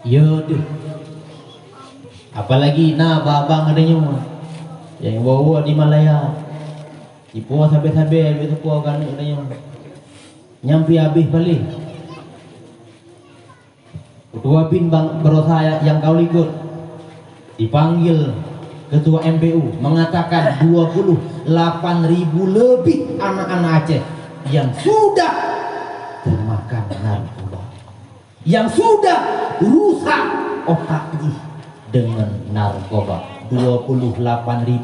Ya deh. Apalagi babang adanya yang bawa di Malaya. Ipo sabe-sabe begitu po kan adanya. Nyampi habis balik. Ketua BIN Bang berusaha yang kau ikut dipanggil Ketua MPU mengatakan 28.000 lebih anak-anak Aceh yang sudah termakan narkoba, yang sudah rusak otaknya dengan narkoba. 28.000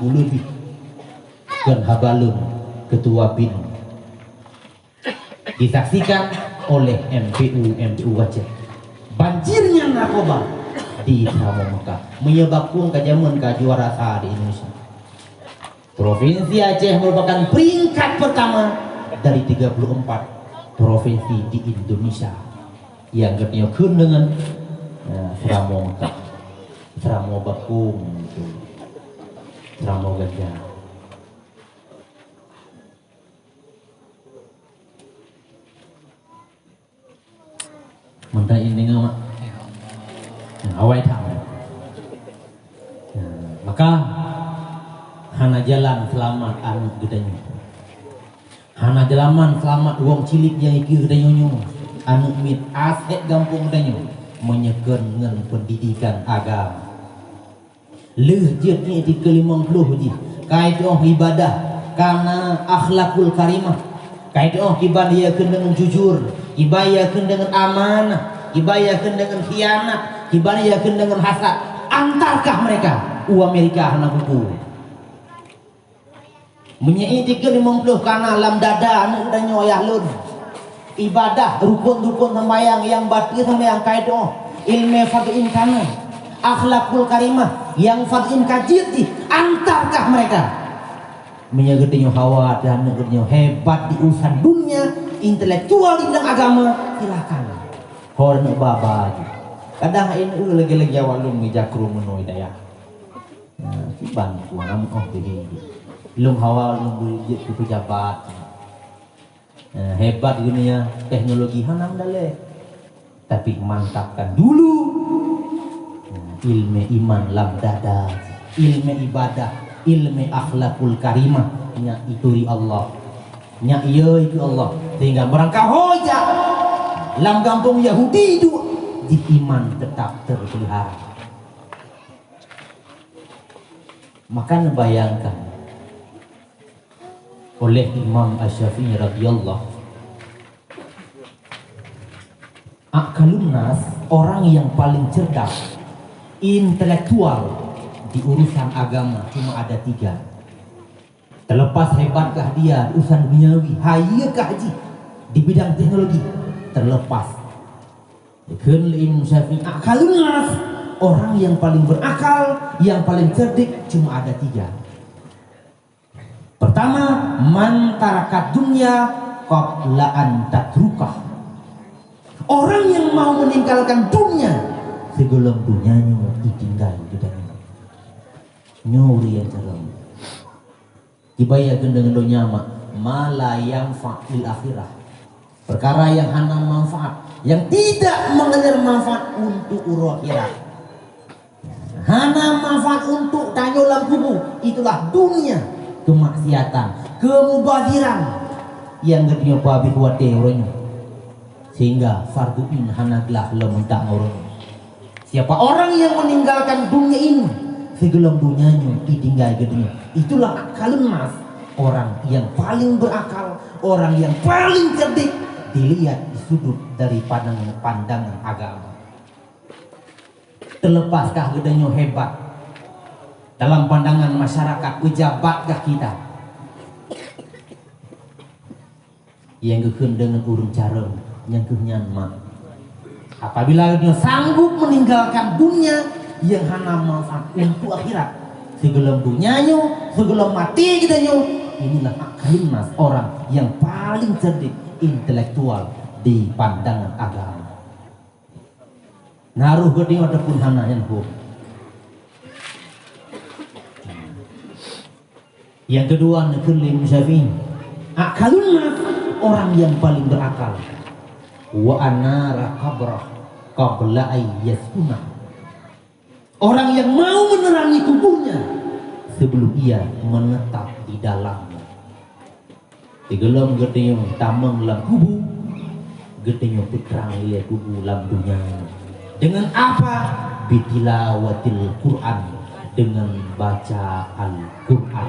lebih kan habalun Ketua BIN disaksikan oleh MPU Aceh. Banjirnya narkoba di Samo Mekah menyebabkan kejaman ke juara satu di Indonesia. Provinsi Aceh merupakan peringkat pertama dari 34 provinsi di Indonesia yang ketnyokun dengan Samo Mekah, Samo Bakung, Samo Gajah. Mentah ini nggak awai tak maka hana jalan selamat anu gedanya, hana jalaman selamat wong cilik yang iki gedanya anu mit aset gampung gedanya menyekan dengan pendidikan agama leuh jeutnya di ke-50 ji kait ibadah karena akhlakul karimah, kait ibadah dengan jujur, ibadah dengan amanah, ibadah dengan khianat, ibadah dengan hasad. Antarkah mereka Amerika hana buku menyeiti ke-50 karena alam dada anu udah nyoyah lun ibadah rukun-rukun sembahyang yang batin sama yang kait ilmu fadin kana akhlakul karimah yang fadin kajiti. Antarkah mereka menyegetinya hawa dan negerinya hebat di urusan dunia intelektual di bidang agama? Silakan horna baba kadang ini lagi-lagi awalum ngijakru menoi daya kiban kuanam begini lum hawa lum bujit ke pejabat hebat dunia teknologi hanam dale tapi mantapkan dulu ilmu iman lam dada, ilmu ibadah, ilmu akhlakul karimah nya ituri Allah nya iya itu Allah sehingga merangkah hoja lam kampung Yahudi itu di iman tetap terpelihara. Maka bayangkan oleh Imam Asy-Syafi'i radhiyallahu akalun nas, orang yang paling cerdas intelektual di urusan agama cuma ada 3. Terlepas hebatkah dia di urusan duniawi, hayakah haji di bidang teknologi, terlepas Imam Syafi'i akalun nas, orang yang paling berakal, yang paling cerdik cuma ada 3. Pertama, man tarakat dunya qabla an tatrukah, orang yang mau meninggalkan dunia sebelum dunianya ditinggal di dalam nyuri yang cerem dibayarkan dengan dunia mala yang fa'il akhirah, perkara yang hana manfaat, yang tidak mengalir manfaat untuk akhirat, hana manfaat untuk tanyolam kubu, itulah dunia, kemaksiatan, kemubaziran yang gednya babi kuat orangnya, sehingga fardu in hanaglah lementak orang. Siapa orang yang meninggalkan dunia ini sebelum dunianya ditinggal gedenya, itulah akalun nas, orang yang paling berakal, orang yang paling cerdik dilihat di sudut dari pandangan agama. Terlepaskah gedenya hebat dalam pandangan masyarakat, pejabatkah kita yang gekun dengan urung careng yang kenyan mah, apabila dia sanggup meninggalkan dunia yang hana manfaat untuk akhirat sebelum dunianya, sebelum mati gedenya, inilah akalun nas, orang yang paling cerdik intelektual di pandangan agama. Naruh gede adapun hana yang hukum. Yang kedua Imam Syafi'i akalun nas, orang yang paling berakal. Wa anara qabrah, qabla ayyaskuna. Orang yang mau menerangi kuburnya sebelum ia menetap di dalamnya. Tigelom gedenya tamang lam kubu, gedenya putrang ia kubu lam dunia. Dengan apa? Bitilawatil Quran, dengan baca Al-Quran.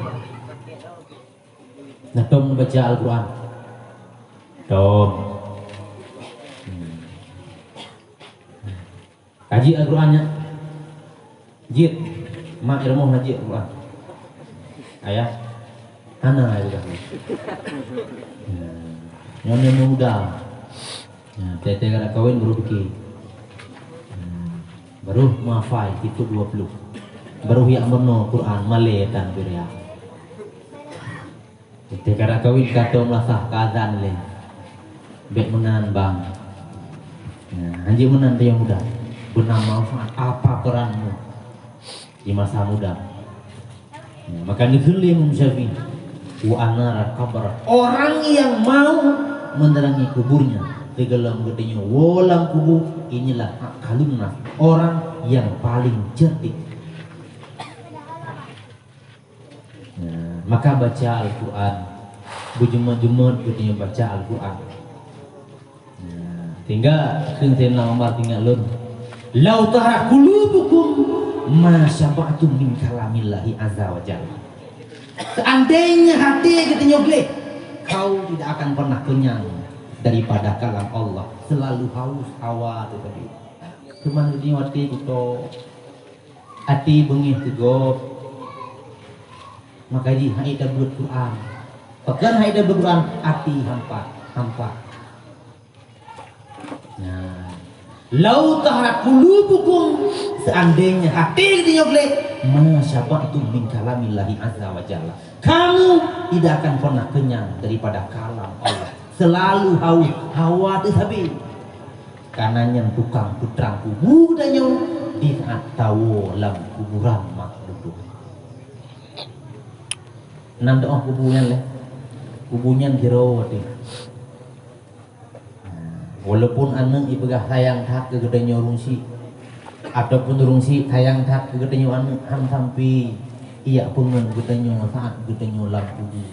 Nah, tom baca Al-Quran. Tom. Kaji Al-Qurannya. Jid, mak ilmu ngaji Al-Quran. Ayah, Hana juga. Nyonya muda. Tete kada kawin baru bikin. Baru mafai itu 20. Baru yang meno Quran Malay dan Korea. Tete kada kawin kata melasah keadaan le. Bek menan bang. Anjing menan dia muda. Benar manfaat apa peranmu di masa muda. Maka dikeli Imam Syafi'i wa anara kabar, orang yang mau menerangi kuburnya tegelam gedenya wolam kubur, inilah akalunna, orang yang paling cerdik. Maka baca Al-Quran, berjemur-jemur gedenya baca Al-Quran. Tinggal sing nomor tinggal lun lau tahra qulubukum ma syaba'tum min kalamillahi azza wa jalla. Seandainya hati kita nyobleh, kau tidak akan pernah kenyang daripada kalam Allah. Selalu haus hawa tu tadi. Cuman di hati kita hati bengih tegop. Maka di haida buat Quran. Pekan haida Quran hati hampa. Nah, lau tahra qulubukum, seandainya hati kita nyobleh, masyaba'tum min kalamillahi azza wa jalla, kamu tidak akan pernah kenyang daripada kalam Allah. Selalu hawa habis. Karena yang tukang putrang kubur dan yang di saat tahu lam kuburan makhluk. Nan doa kuburan leh, kuburan kiro deh. Walaupun anak ibegah sayang tak ke gedenya rungsi, ataupun rungsi sayang tak ke gedenya anak ham sampai ia pengen gedenya saat gedenya lam kubur.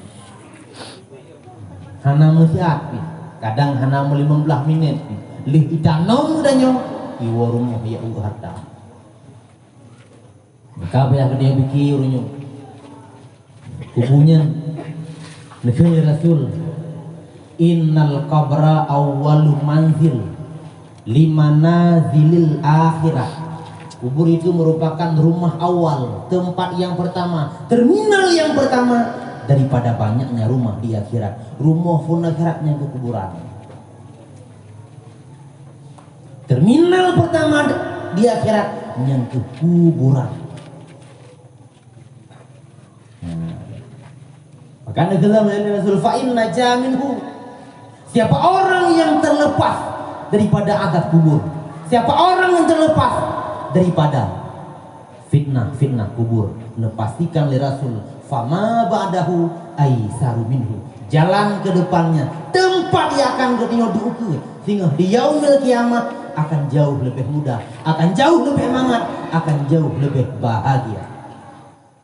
Hana musiat, kadang hana 15 minit, lih itanom gedenya iwa rumah ya harta. Maka bayar gedenya biki urunyo kubunya nekenya Rasul. Innal qabra awwalu manzil limanazilil akhirah. Kubur itu merupakan rumah awal, tempat yang pertama, terminal yang pertama daripada banyaknya rumah di akhirat. Rumah pun akhiratnya ke kuburan. Terminal pertama di akhirat yang ke kuburan. Maka negara Rasul fa inna jaminhu, siapa orang yang terlepas daripada azab kubur, siapa orang yang terlepas daripada fitnah kubur, pastikan oleh Rasul fama ba'dahu aisaru minhu, jalan ke depannya, tempat yang akan diukur sehingga di yaumil kiamat akan jauh lebih mudah, akan jauh lebih semangat, akan jauh lebih bahagia.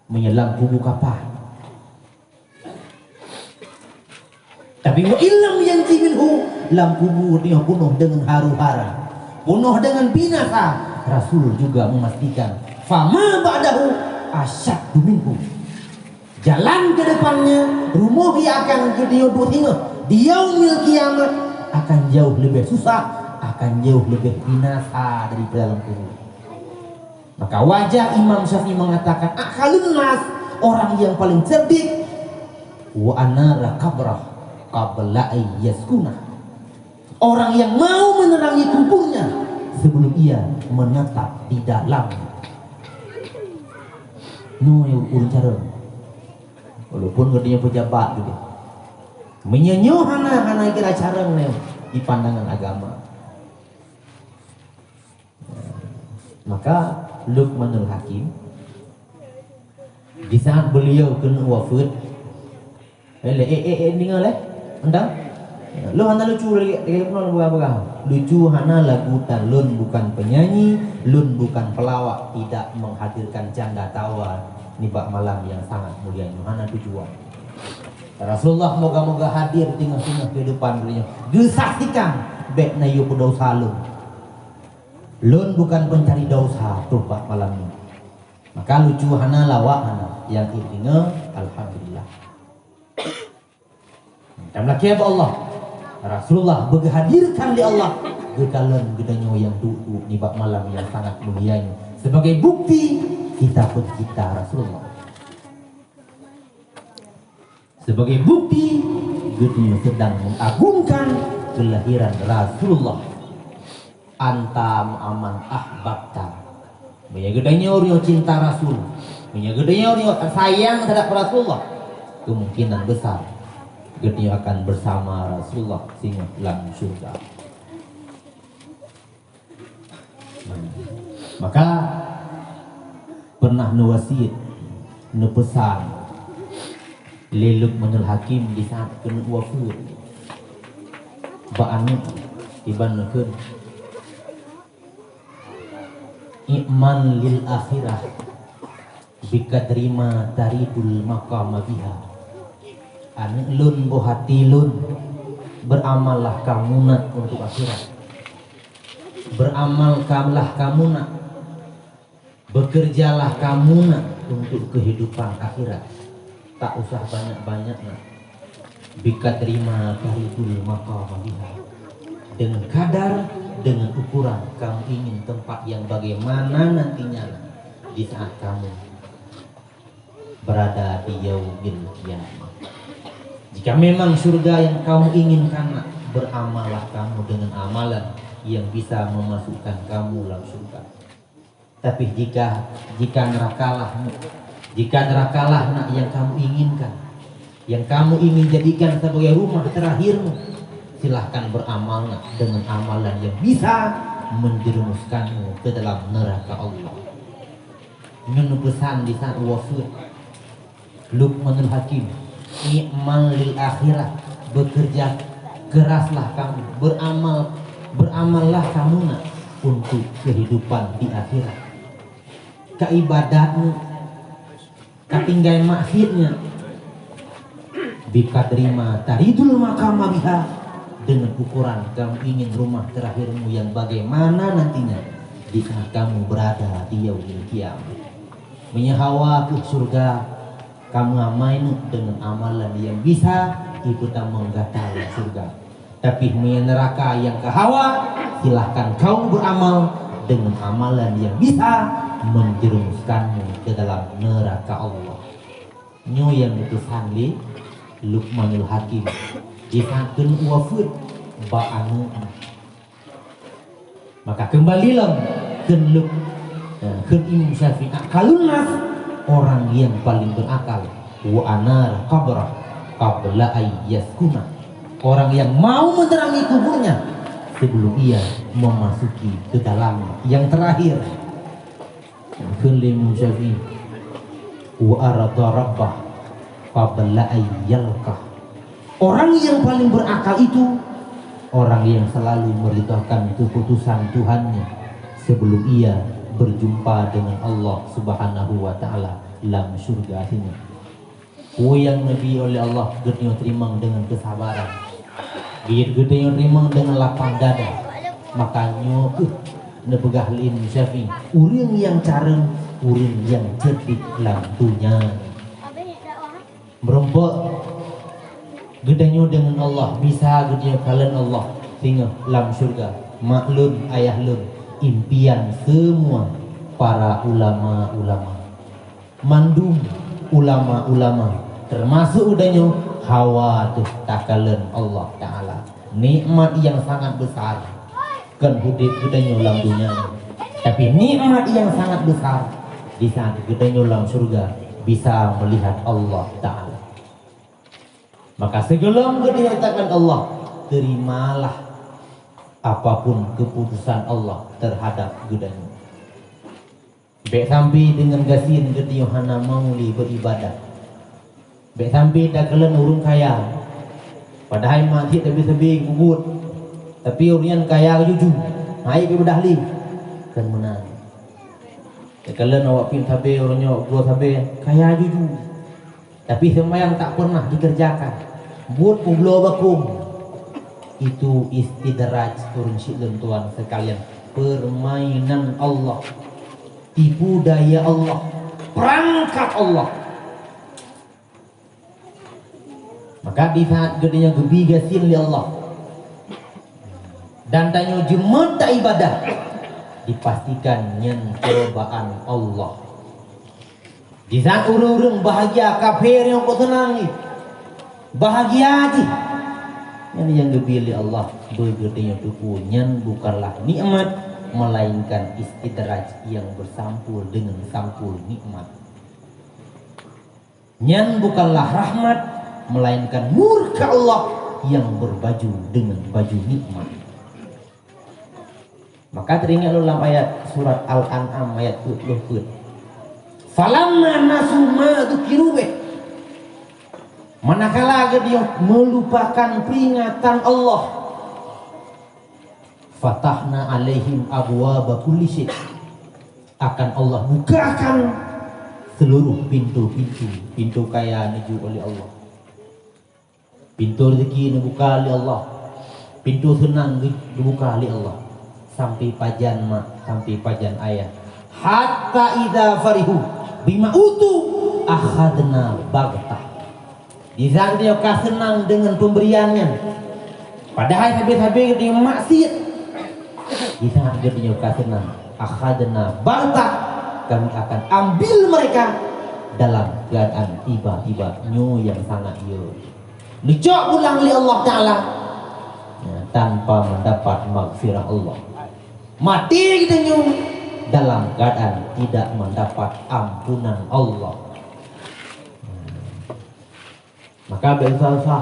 Menyelam kubur kapal. Tapi wa illam yanti minhu, lam kubur dia penuh dengan haru-hara, penuh dengan binasa. Rasul juga memastikan fama ba'dahu asyaddu minhu, jalan ke depannya, rumah yang akan dia di yaumil kiamat akan jauh lebih susah, akan jauh lebih binasa dari dalam kubur. Maka wajah Imam Syafi'i mengatakan akalun nas, orang yang paling cerdik, wa anara kabrah qabla ayyaskuna, orang yang mau menerangi kuburnya sebelum ia menetap di dalam. No yang urun cara, walaupun gedenya pejabat juga menyenyo hana kira carang di pandangan agama. Maka Luqmanul Hakim di saat beliau kena wafat, dengar anda Lu hana lucu lagi pun berapa lucu hana lagu dan lun bukan penyanyi, lun bukan pelawak, tidak menghadirkan canda tawa nibak malam yang sangat mulia. Hana tujuan. Rasulullah moga-moga hadir di tengah-tengah kehidupan beliau. Disaksikan bek na yu dosa lun. Lun bukan pencari dosa tuh bak malam ini. Maka lucu hana lawak hana yang intinya alhamdulillah. Dan laki Allah Rasulullah berhadirkan di Allah gekalan gedanyo yang tutu di bak malam yang sangat mulia ini sebagai bukti kita pencipta Rasulullah, sebagai bukti gedanyo sedang mengagungkan kelahiran Rasulullah. Antam aman ahbabta, punya gedanyo rio cinta Rasul, punya gedanyo rio sayang terhadap Rasulullah, kemungkinan besar dia akan bersama Rasulullah sehingga dalam surga. Maka pernah nuwasiat nupesan leluk menul hakim di saat kena wafat ba'anu ibanukun i'man lil akhirah bikadrima taridul maqama biha. Anu lun bohati lun beramallah kamu nak untuk akhirat, beramalkanlah kamu nak, bekerjalah kamu nak untuk kehidupan akhirat. Tak usah banyak-banyak nak. Bika terima karibul maqam biha, dengan kadar, dengan ukuran kamu ingin tempat yang bagaimana nantinya di saat kamu berada di yaumil qiyamah. Jika memang surga yang kamu inginkan, beramallah kamu dengan amalan yang bisa memasukkan kamu dalam surga. Tapi jika nerakalah nak yang kamu inginkan, yang kamu ingin jadikan sebagai rumah terakhirmu, silahkan beramal nak dengan amalan yang bisa menjerumuskanmu ke dalam neraka Allah. Ini pesan di saat wafat Luqmanul Hakim. I'mal lil akhirah, bekerja keraslah kamu, beramallah kamu nak untuk kehidupan di akhirat. Keibadatmu, ketinggai maksudnya, bika terima taridul maqama biha, dengan ukuran kamu ingin rumah terakhirmu yang bagaimana nantinya di saat kamu berada di yaumil qiyamah. Menyahawa ke surga, kamu amain dengan amalan yang bisa ikutan menggatal surga. Tapi neraka yang ke hawa, silahkan kamu beramal dengan amalan yang bisa menjerumuskanmu ke dalam neraka Allah. Nyo yang ditusan li Luqmanul Hakim di saat wafat ba'anu. Maka kembalilah ke Imam Syafi'i, akalun nas, orang yang paling berakal, wa anar qabrah qabla ayyaskuna, orang yang mau menerangi kuburnya sebelum ia memasuki ke dalam yang terakhir. Kulli Syafi'i wa arada rabbah qabla ayyalqah, orang yang paling berakal itu orang yang selalu meridhakan keputusan Tuhannya sebelum ia berjumpa dengan Allah Subhanahu wa taala dalam surga sini. Yang Nabi oleh Allah gedenya terima dengan kesabaran, gedenya terima dengan lapang dada. Makanya nepegah lin Syafi'i, urang yang careng, urang yang cerdik dalam dunia. Merompok gedenya dengan Allah, bisa gedenya kalian Allah sehingga dalam surga. Maklun ayah lun, impian semua para ulama-ulama, mandum ulama-ulama, termasuk udahnya hawa tuh takalan Allah Ta'ala, nikmat yang sangat besar kan hidup udahnya dalam dunia. Tapi nikmat yang sangat besar di saat udahnya dalam surga, bisa melihat Allah Ta'ala. Maka sebelum dikatakan Allah, terimalah apapun keputusan Allah terhadap gedanya. Baik sampai dengan gasin gede Yohana mauli beribadah. Baik sampai dah kalian urung kaya, Padahal mati tapi kubur. Tapi orang kaya jujur. Naik ke bedahli kan menang. Kalau awak pin tabe orangnya gua tabe kaya jujur. Tapi sembahyang tak pernah dikerjakan. Buat publo bakum. Itu istidraj turun silem tuan sekalian. Permainan Allah. Tipu daya Allah. Perangkap Allah. Maka di saat gedenya gebigasin li Allah dan tanya jemaat ibadah dipastikan nyen cobaan Allah. Di saat urung-urung bahagia kafir yang kau senangi bahagia aja yang gebili Allah begedenya tuku nyen bukanlah nikmat melainkan istidraj yang bersampul dengan sampul nikmat. Nyen bukanlah rahmat melainkan murka Allah yang berbaju dengan baju nikmat. Maka teringat dalam ayat surat Al-An'am ayat 20. Falamma nasu ma dzukiru bih. Manakala dia melupakan peringatan Allah, fatahna alaihim abwaaba kulli syai. Akan Allah bukakan seluruh pintu kaya menuju oleh Allah. Pintu rezeki dibuka oleh Allah. Pintu senang dibuka oleh Allah. Sampai pajan mak, sampai pajan ayah. Hatta idza farihu bima utu akhadna baghtah. Di saat dia senang dengan pemberiannya. Padahal habis-habis dia maksiat. Di saat dia senang, akhadna baghtah, kami akan ambil mereka dalam keadaan tiba-tiba nyu yang sangat yo. Dicok pulang oleh Allah Ta'ala ya, tanpa mendapat maghfirah Allah. Mati kita nyu dalam keadaan tidak mendapat ampunan Allah. Maka berusaha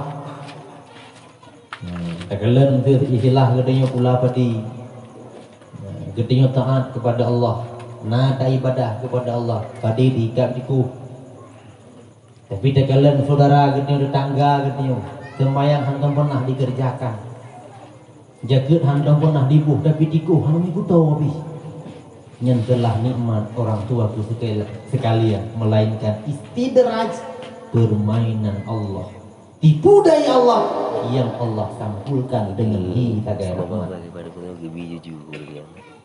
tegelen istilah gedenya pula padi gedenya taat kepada Allah, nada ibadah kepada Allah padi diikat diku. Tapi tegelen saudara gedenya tetangga gedenya sembahyang hantam pernah dikerjakan, jagat hantam pernah dibuh tapi tiku hantam iku tahu habis nyentelah nikmat orang tua sekalian, melainkan istidraj permainan Allah, tipu daya Allah yang Allah sampulkan dengan kita gaya rahmat.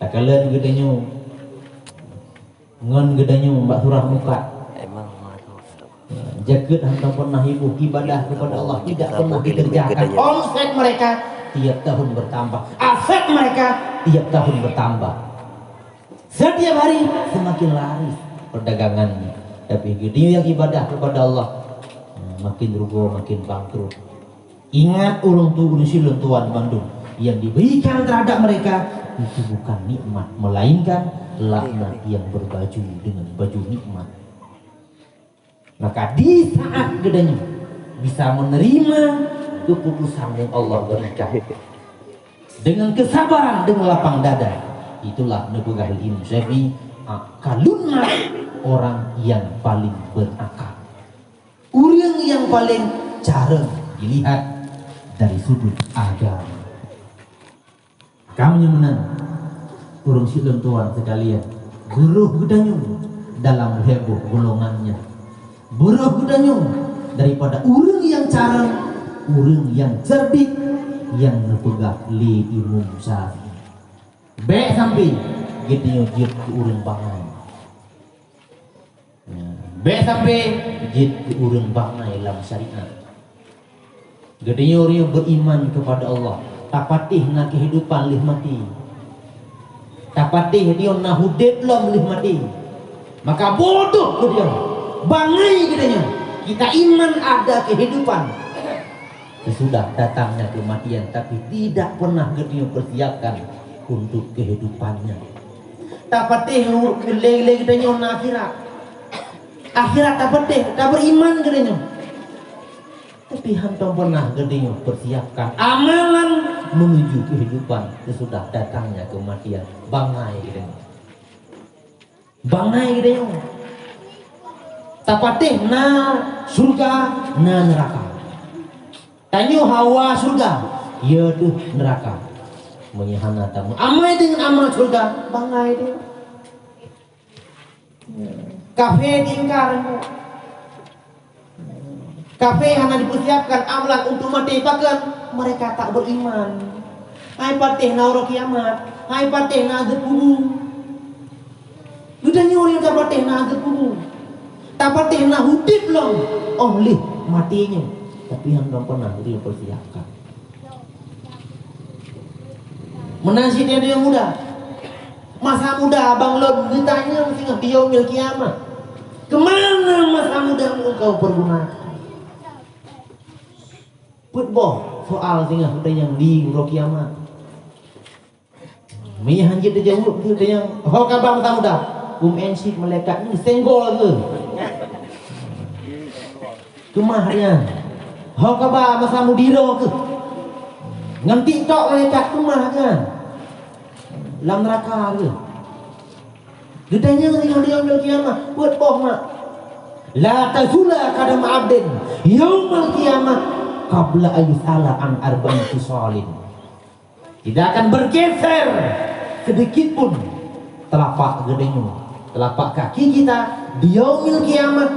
Tak kalian gedenya ngon gedenya mbak surah muka jagat hantam pernah ibu ibadah kepada Allah tidak pernah dikerjakan. Omset mereka tiap tahun bertambah, aset mereka tiap tahun bertambah. Setiap hari semakin laris perdagangannya. Tapi dia yang ibadah kepada Allah makin rugo, makin bangkrut. Ingat urung tu silun tuan Bandung yang diberikan terhadap mereka itu bukan nikmat, melainkan laknat yang berbaju dengan baju nikmat. Maka di saat gedenya bisa menerima keputusan yang Allah berikan dengan kesabaran, dengan lapang dada, itulah nebugah Imam Syafi'i akalunna, orang yang paling berakal, orang yang paling cara dilihat dari sudut agama. Kami menang urung silem tuan sekalian, buruh gedanyung dalam heboh golongannya, buruh gedanyung daripada urang yang cara, urang yang cerdik, yang nepegah li Imam Syafi'i. Baik sampai gitu jid ke urang bangai. Baik sampai jid ke urang bangai dalam syariat. Gedenya orang beriman kepada Allah, tak patih na kehidupan lih mati. Tak patih dia na hudib lam lih mati. Maka bodoh dia. Bangai gedenya. Kita iman ada kehidupan. Sesudah datangnya kematian, tapi tidak pernah gedenya persiapkan untuk kehidupannya. Tak patih lele gedenya na akhirat. Akhirat tak patih, tak beriman gedenya. Tapi hantam pernah gedenya persiapkan amalan menuju kehidupan sesudah datangnya kematian. Bangai gedenya. Bangai gedenya. Tak patih na surga na neraka. Tanya hawa surga, ya tuh neraka. Menyahana tamu. Amai dengan amal surga, bangai dia. Kafe diingkar. Kafe hanya dipersiapkan amalan untuk mati, bahkan mereka tak beriman. Hai patih nauro kiamat, hai patih na azab kubur. Udah nyuri ka patih na azab kubur. Tak patih na hutip long, lih matinya. Tapi yang belum pernah dipersiapkan. Menasih dia muda. Masa muda abang lo ditanya sehingga dia umil kiamat. Kemana masa mudamu engkau pergunakan? Putboh soal sehingga sudah yang di uro kiamat. Mia hanjit dia jawab tu dia yang kabar masa muda. Ensik malaikat ni senggol ke? Kemahnya. Kabar masa mudiro ke? Nganti tok malaikat kemah kan? Lam neraka ke? Gedanya sehingga dia ambil kiamat. Putboh mak. La tazula kadam abdin yaumal kiamat qabla ayusala an arba'in fisalin. Tidak akan bergeser sedikit pun telapak gedenya, telapak kaki kita di yaumil kiamat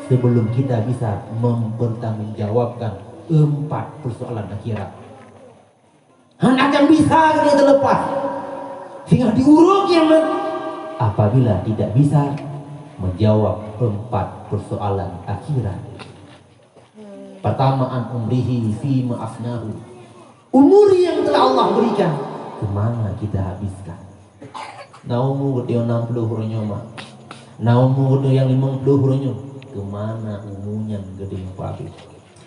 sebelum kita bisa mempertanggungjawabkan 4 persoalan akhirat. Hanya akan bisa kita terlepas sehingga diuruk kiamat apabila tidak bisa menjawab 4 persoalan akhirat. Pertama, an umrihi fi ma'afnahu. Umur yang telah Allah berikan, kemana kita habiskan? Naumu dia 60 hurunyo mak. Naumu dia yang 50 hurunyo. Kemana umunya gede habis?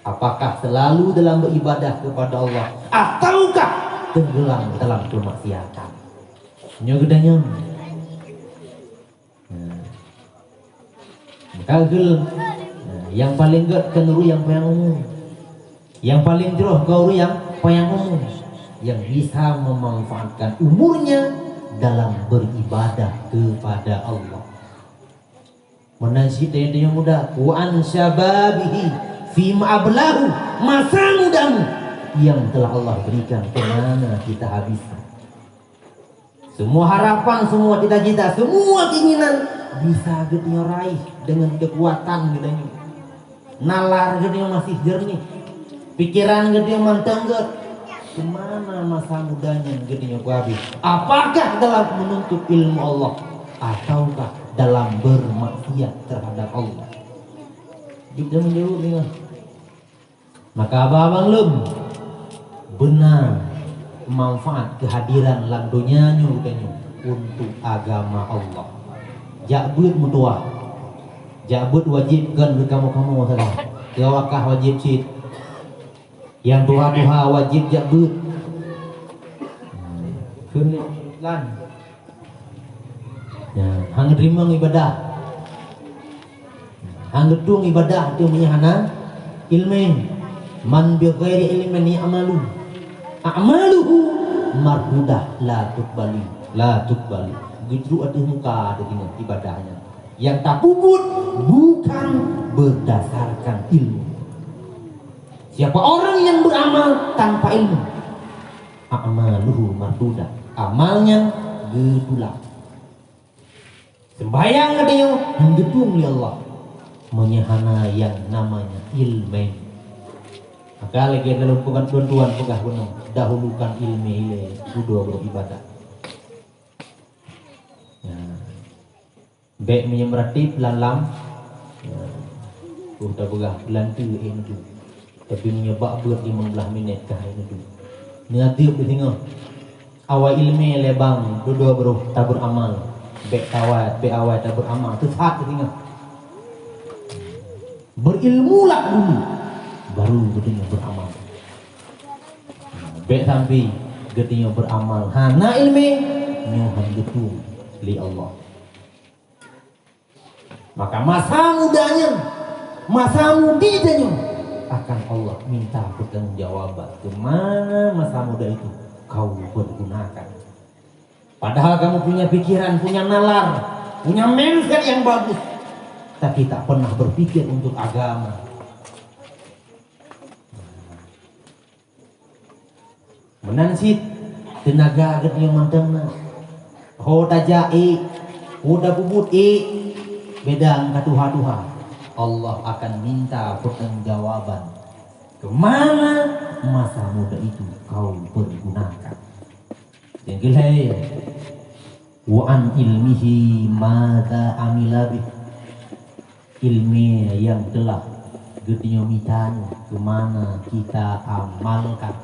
Apakah selalu dalam beribadah kepada Allah, ataukah tenggelam dalam kemaksiatan? Nyogedanya. Kagel. Yang paling gede kenuru yang payang umum. Yang paling jeroh kau yang payang umum, yang bisa memanfaatkan umurnya dalam beribadah kepada Allah. Menasih dia yang muda, wa an syababihi fi ma'ablahu, masa mudamu yang telah Allah berikan, kemana kita habiskan? Semua harapan, semua cita-cita, semua keinginan bisa getnya raih dengan kekuatan gedenya. Nalar gedenya masih jernih, pikiran gedenya mantengger. Kemana masa mudanya gedenya habis? Apakah dalam menuntut ilmu Allah, ataukah dalam bermaksiat terhadap Allah? Kita menjawab ini. Maka abang lem benar manfaat kehadiran dalam dunianya untuk agama Allah. Jakbut mutuah, jakbut wajibkan kamu masalah. Gawakah wajib cit, yang tuha wajib jakbut. Lan, hang terima ibadah, hang gedung ibadah itu menyahana ilmu. Man bi ghairi ilmin ya'malu a'maluhu mardudah la tuqbali. Gitu ada muka dengan ibadahnya yang tak puput, bukan berdasarkan ilmu. Siapa orang yang beramal tanpa ilmu, a'maluhu mardudah, amalnya gedulak. Sembayang dia gedung ya Allah, menyahana yang namanya ilmu. Maka lagi dalam bukan tuan-tuan pegah gunung, dahulukan ilmu ile dua beribadah. Baik menyemrati lalam, udah pegah lantu itu, tapi menyebab buat 15 minit kah itu. Ngadip di tengah, awal ilmu lebang, dua beruh tabur amal, baik tawat, baik awal tabur amal, tu saat di tengah. Berilmulah dulu, baru gedenya beramal. Baik sampai gedenya beramal, hana ilmu nyuhan gedung li Allah. Maka masa mudanya, masa mudanya akan Allah minta pertanggungjawaban. Kemana masa muda itu kau pergunakan? Padahal kamu punya pikiran, punya nalar, punya mindset yang bagus, tapi tak pernah berpikir untuk agama. menansit tenaga agat yang mantengna hoda jai hoda bubut bedang katuha-tuha Allah akan minta pertanggungjawaban kemana masa muda itu kau pergunakan. Yang kelai wa an ilmihi madza amila bih, ilmi yang telah gedenya mitanya kemana kita amalkan.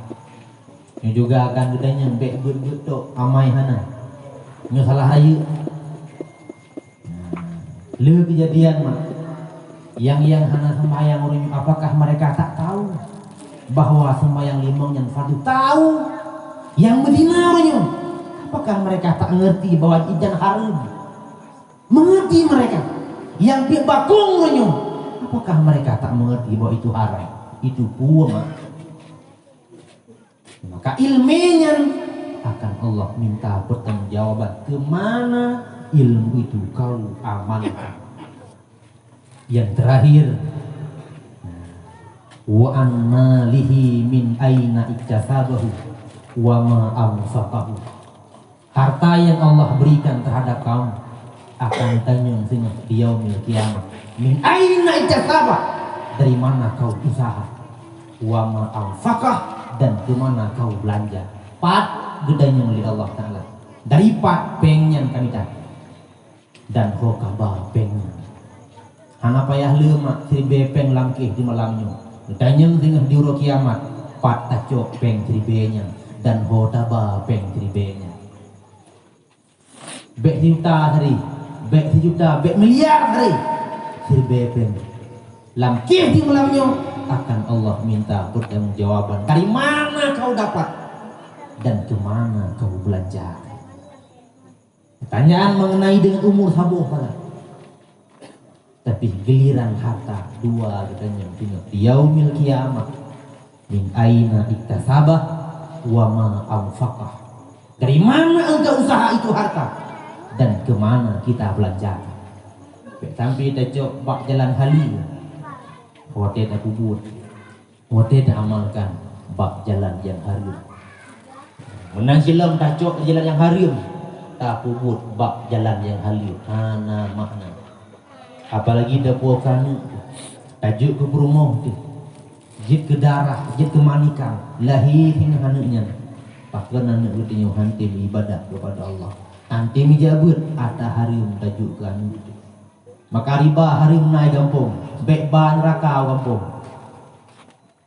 Ini juga akan gedenya bek betul amai hana nya salah raya. Le kejadian mah yang hana sembahyang orang, apakah mereka tak tahu bahwa sembahyang limang yang fardu? Tahu. Yang Medina orangnya, apakah mereka tak ngerti bahwa ijan haram? Mengerti mereka. Yang di bakung orangnya, apakah mereka tak mengerti bahwa itu haram? Itu puama. Maka ilmunya akan Allah minta pertanggungjawaban kemana ilmu itu kau amalkan. Yang terakhir, wa an malihi min aina iktasabahu wa ma anfaqahu. Harta yang Allah berikan terhadap kamu akan tanya di yaumil kiamat. Min aina iktasabah, dari mana kau usaha, wa ma anfaqah, dan kemana kau belanja. Pat gedanya oleh Allah Ta'ala. Dari pat pengnya kami tak, dan hokabah pengnya hana payah lemak seribe peng langkih di malamnya. Tanya dengan di uro kiamat pat tacok peng seribenya dan hotaba peng seribenya. Bek juta hari, bek sejuta, bek miliar hari seribe peng langkih di malamnya akan Allah minta pertanggungjawaban. Dari mana kau dapat dan kemana kau belanja. Pertanyaan mengenai dengan umur sabuh pada. Tapi giliran harta dua katanya di yaumil kiamat. Min aina iktasabah wa ma anfaqah. Dari mana engkau usaha itu harta dan kemana kita belanja. Sampai kita coba jalan hali, hotel dah kubur, hotel dah amalkan bak jalan yang harum. Menang silam dah cok jalan yang harum, tak kubur bak jalan yang harum. Hana makna. Apalagi dah puakan tajuk ke rumah tu, jid ke darah, jid ke manikan, lahir hingga hanaknya. Pakai anak bertanya hantim ibadat kepada Allah. Hantim jabut ada harum tajuk kan. Maka riba harum naik kampung, bekban neraka kampung.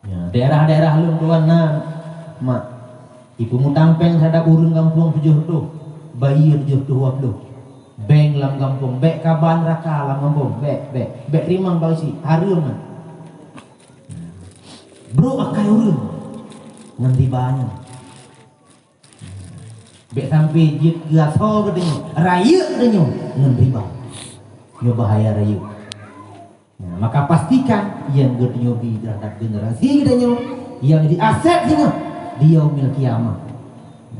Ya, daerah-daerah lum tuan mak ibu mutampeng sadap urun kampung 7 tu, bayi 7 tu waktu. Beng lam kampung, bek kaban neraka lam kampung, bek rimang bausi harum. Bro akai urun ngan ribanya. Bek sampai jid gaso katanya, raya katanya ngan riba. Nyo bahaya raya. Nah, maka pastikan yang gednyobi terhadap generasi gednyo yang di aset dinyo di yaumil kiamat.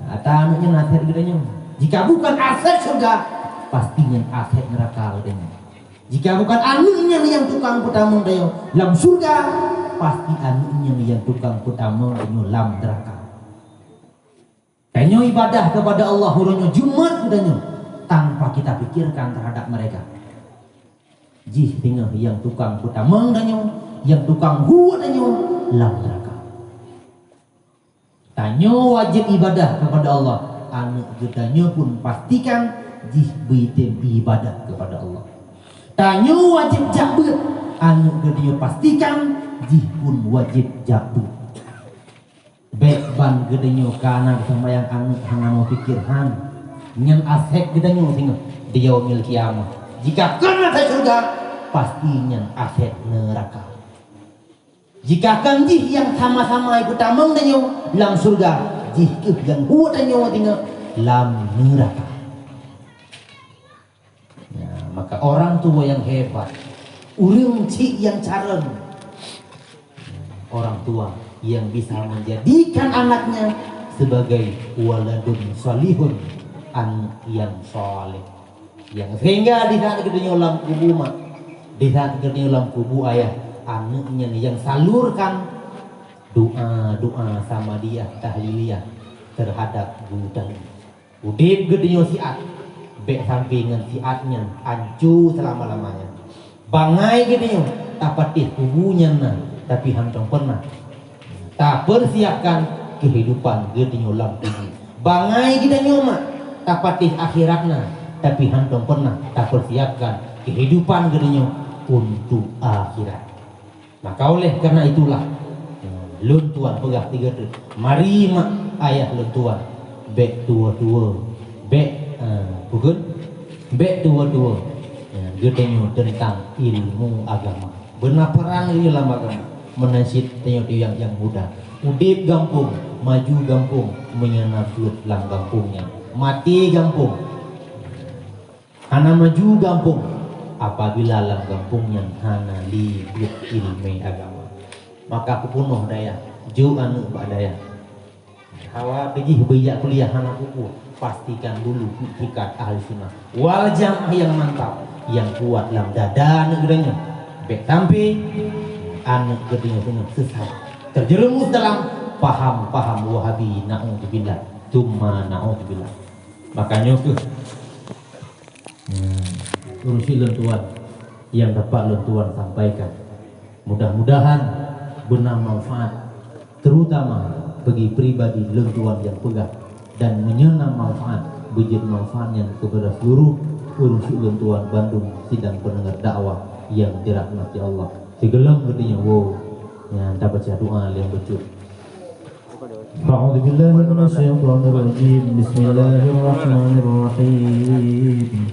Nah, anaknya nasihat gednyo. Jika bukan aset surga, pastinya aset neraka gednyo. Jika bukan anaknya yang tukang putamung dayo lam surga, pasti anaknya yang tukang putamung dayo lam neraka. Kanyo ibadah kepada Allah huronyo Jumat gednyo tanpa kita pikirkan terhadap mereka. Jih tinggal yang tukang putamang danyo, yang tukang huat danyo, lam neraka. Tanyo wajib ibadah kepada Allah. Anak gedanyo pun pastikan jih bitem ibadah kepada Allah. Tanyo wajib jabut. Anak gedanyo pastikan jih pun wajib jabut. Bek ban gedanyo kana sembayang anak hana mau pikir han. Nyen asek gedanyo tinggal di yaumil kiamat. Jika kena ke surga, pastinya aset neraka. Jika kanjih yang sama-sama ikut tamang danyo lam surga, jika yang huat danyo tinggal lam neraka. Ya, maka orang tua yang hebat, urang cik yang carem, orang tua yang bisa menjadikan anaknya sebagai waladun salihun, anak yang soleh. Yang sehingga di saat kita nyolam kubu mak, di saat kita nyolam kubu ayah, anaknya yang salurkan doa sama dia tahliliyah terhadap budak. Udip gedenya siat, bek sampingan siatnya ancu selama-lamanya. Bangai gedenya, tak patih hubungan na, tapi hantong pernah. Tak persiapkan kehidupan gedenya lam tubuh. Bangai gedenya mak, tak patih akhiratna, tapi hantong pernah tak persiapkan kehidupan gedenya untuk akhirat. Maka oleh karena itulah luntuan pegah tiga tu. Mari mak ayah luntuan bek tua-tua bek bukan bek tua-tua gedenya tentang ilmu agama. Benar perang di dalam agama menasib tengok yang muda. Udip gampung, maju gampung, menyenafut lang gampungnya. Mati gampung, hana maju gampung. Apabila lang gampungnya hana libut ilmu agama, maka aku punuh daya ju anu bak daya hawa pergi beyak kuliah anak kuku, pastikan dulu ikat ahli sunnah wal jamaah yang mantap, yang kuat dalam dada negeranya bek tampi anak gedenya punya sesat terjerumus dalam paham-paham wahabi na'udzubillah tumma na'udzubillah. Makanya ke urusi lentuan yang dapat lentuan sampaikan, mudah-mudahan benar manfaat, terutama bagi pribadi lentuan yang pegang dan menyenang manfaat, bejit manfaatnya kepada seluruh urusi lentuan Bandung sidang pendengar dakwah yang dirahmati Allah. Segelam gedenya wow, yang dapat baca doa yang betul. A'udzubillahi minasyaitonirrajim. Bismillahirrahmanirrahim.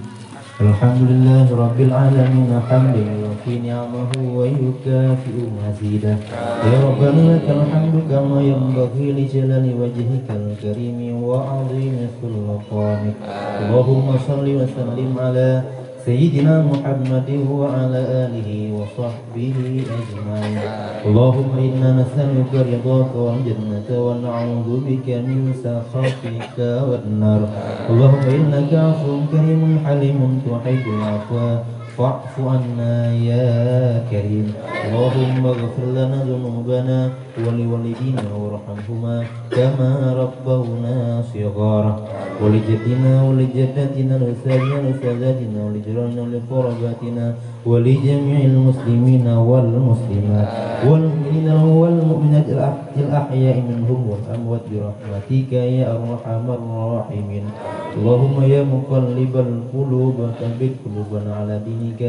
Alhamdulillah Rabbil Alamin hamdan yufi ni'amahu wa yukafi'u mazidah. Ya Rabbana lakal hamdu kama yanbaghi li jalali wajhikal karimi wa 'azimi sultanik. Allahumma shalli wa sallim ala Sayyidina Muhammadin wa ala alihi wa sahbihi ajma'in. Allahumma inna nas'aluka ridhaka wal jannata wa na'udzu bika min sakhatika wan nar. Allahumma innaka 'afuwwun karimun halimun tuhibbul 'afwa fa'fu 'anna ya karim. Allahumma ighfir lana dhunubana wa liwalidina warhamhuma kama rabbawna shighara. ولجدنا ولجدتنا ولأستاذنا ولأستاذاتنا ولجيراننا ولقراباتنا ولجميع المسلمين والمسلمات والمؤمنين والمؤمنات الأحياء منهم والأموات برحمتك يا أرحم الراحمين. اللهم يا مقلب القلوب ثبت قلوبنا على دينك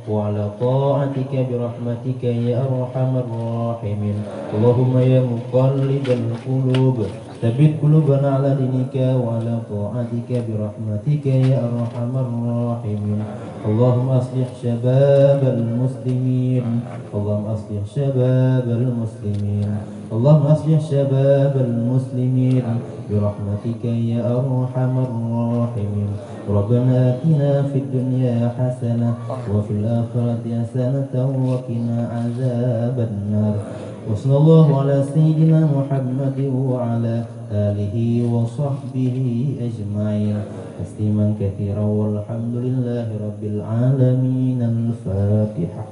وعلى طاعتك برحمتك يا أرحم الراحمين. اللهم يا مقلب القلوب ثبت قلوبنا على دينك وعلى طاعتك برحمتك يا أرحم الراحمين. اللهم أصلح شباب المسلمين. اللهم أصلح شباب المسلمين. اللهم أصلح شباب المسلمين برحمتك يا أرحم الراحمين. ربنا آتنا في الدنيا حسنة وفي الآخرة حسنة وقنا عذاب النار. وصلى الله على سيدنا محمد وعلى آله وصحبه أجمعين تسليما كثيرا والحمد لله رب العالمين. الفاتحة.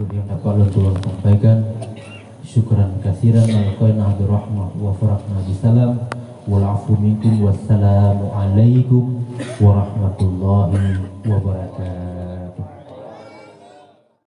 Yang dapat Tuhan sampaikan, syukran kasiran alqaina birahmah wa farakna bisalam wal afu minkum wassalamu alaikum warahmatullahi